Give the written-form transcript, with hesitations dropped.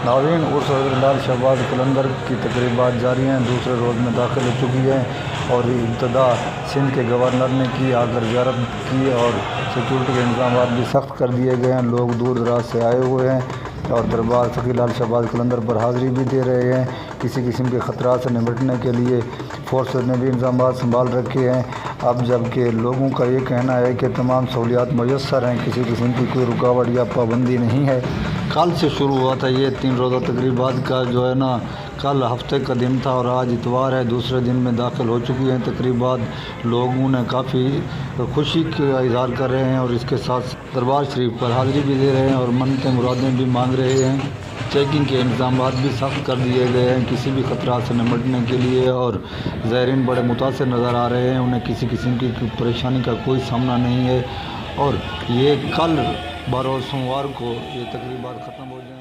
ناظرین، عرس حضرت لال شہباز قلندر کی تقریبات جاری ہیں، دوسرے روز میں داخل ہو چکی ہیں اور ابتدا سندھ کے گورنر نے کی آ کر زیارت کی اور سیکورٹی کے انتظامات بھی سخت کر دیے گئے ہیں۔ لوگ دور دراز سے آئے ہوئے ہیں اور دربار سخی لال شہباز قلندر پر حاضری بھی دے رہے ہیں۔ کسی قسم کے خطرات سے نمٹنے کے لیے فورسز نے بھی انتظامات سنبھال رکھے ہیں۔ اب جبکہ لوگوں کا یہ کہنا ہے کہ تمام سہولیات میسر ہیں، کسی قسم کی کوئی رکاوٹ یا پابندی نہیں ہے۔ کل سے شروع ہوا تھا یہ 3 روزہ تقریبات کا کل ہفتے کا دن تھا اور آج اتوار ہے، دوسرے دن میں داخل ہو چکی ہیں تقریبات۔ لوگوں نے کافی خوشی کا اظہار کر رہے ہیں اور اس کے ساتھ دربار شریف پر حاضری بھی دے رہے ہیں اور منتیں مرادیں بھی مانگ رہے ہیں۔ چیکنگ کے انتظامات بھی سخت کر دیے گئے ہیں کسی بھی خطرات سے نمٹنے کے لیے، اور زائرین بڑے متاثر نظر آ رہے ہیں، انہیں کسی قسم کی پریشانی کا کوئی سامنا نہیں ہے اور یہ کل بروز سوموار کو یہ تقریبات ختم ہو جائیں۔